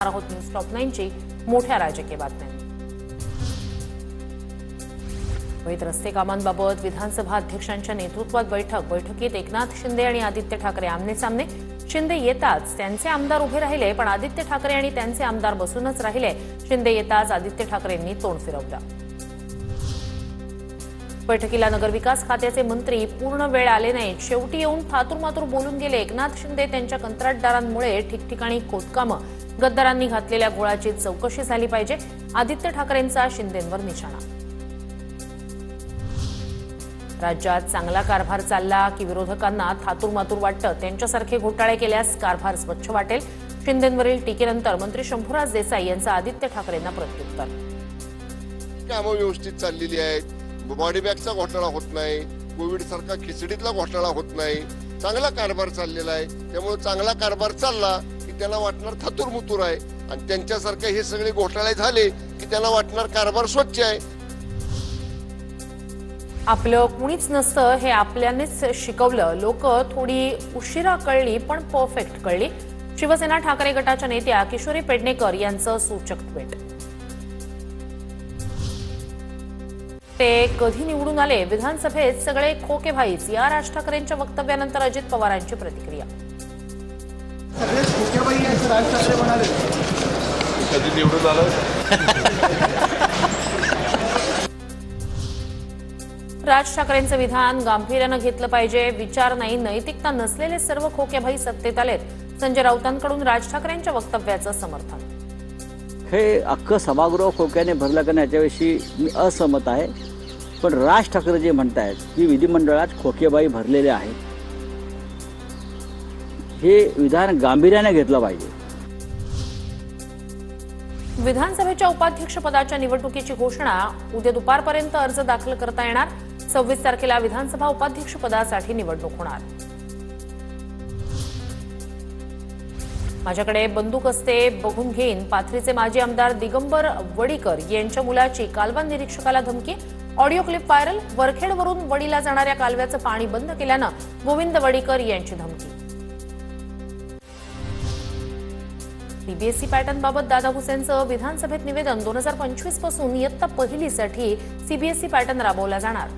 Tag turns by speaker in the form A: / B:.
A: आहोत news top 9 ची मोठ्या राजकीय बातम्या। रस्ते कामांबाबत विधानसभा अध्यक्षांच्या नेतृत्वात बैठकीत एकनाथ शिंदे आणि आदित्य ठाकरे आमने सामने। शिंदे येताच त्यांचे आमदार उभे राहिले, पण आदित्य ठाकरे आणि त्यांचे आमदार बसूनच राहिले। शिंदे येताच आदित्य ठाकरेंनी तोंड फिरवलं। बैठकीला नगरविकास खात्याचे मंत्री पूर्ण वेळ आले नाहीत। शेवटी येऊन थातूरमातूर बोलून गेले। एकनाथ शिंदे त्यांच्या कंत्राटदारांमुळे ठिकठिकाणी खोदकामं, गद्दारांनी घातलेल्या गोळाची चौकशी झाली पाहिजे। आदित्य ठाकरेंचा शिंदेंवर निशाणा। राज्यात चांगला कारभार चालला की विरोधकांना थातूरमातूर वाटतं, त्यांच्यासारखे घोटाळे केल्यास कारभार स्वच्छ वाटेल। शिंदेंवरील टीकेनंतर मंत्री शंभूराज देसाई यांचा आदित्य ठाकरेंना प्रत्युत्तर।
B: कामं व्यवस्थित चाललेली आहेत, बॉडी बॅगचा घोटाळा होत नाही, कोविड सारखा खिचडीतला घोटाळा होत नाही, चांगला कारभार चाललेला आहे। त्यामुळे चांगला कारभार चालला की त्यांना वाटणार थातूरमुतूर आहे, आणि त्यांच्यासारखे हे सगळे घोटाळे झाले की त्यांना वाटणार कारभार स्वच्छ आहे।
A: आपलं कुणीच नसतं हे आपल्यानेच शिकवलं। लोक थोडी उशिरा कळली पण परफेक्ट कळली। शिवसेना ठाकरे गटाच्या नेत्या किशोरी पेडणेकर यांचं सूचक ट्विट। ते कधी निवडून आले? विधानसभेत सगळे खोके भाईच, या राज ठाकरेंच्या वक्तव्यानंतर अजित पवारांची प्रतिक्रिया।
C: सगळे खोके भाई आहेत राज ठाकरे म्हणाले।
B: कधी निवडून आलं?
A: राज ठाकरेंचं विधान गांभीर्यानं घेतलं पाहिजे। विचार नाही, नैतिकता नसलेले सर्व खोकेभाई सत्तेत आलेत। संजय राऊतांकडून राज ठाकरेंच्या वक्तव्याचं समर्थन।
D: हे अख्खं सभागृह खोक्याने भरलं का याच्याविषयी मी असहमत आहे, पण राज ठाकरे जे म्हणतायत की विधिमंडळात खोकेबाई भरलेले आहेत, हे विधान गांभीर्याने घेतलं पाहिजे।
A: विधानसभेच्या उपाध्यक्षपदाच्या निवडणुकीची घोषणा उद्या दुपारपर्यंत अर्ज दाखल करता येणार। 26 तारखेला विधानसभा उपाध्यक्षपदासाठी निवडणूक होणार। माझ्याकडे बंदूक असते, बघून घेईन। पाथरीचे माजी आमदार दिगंबर वडीकर यांच्या मुलाची कालवा निरीक्षकाला धमकी। Audio clip viral. वरखेडवरून वडीला जाणाऱ्या कालव्याचं पाणी बंद केल्यानं गोविंद वडीकर यांची धमकी। सीबीएसई पॅटर्नबाबत दादा भुसेंचं विधानसभेत निवेदन। 2025 पासून इयत्ता पहिलीसाठी सीबीएसई पॅटर्न राबवला जाणार।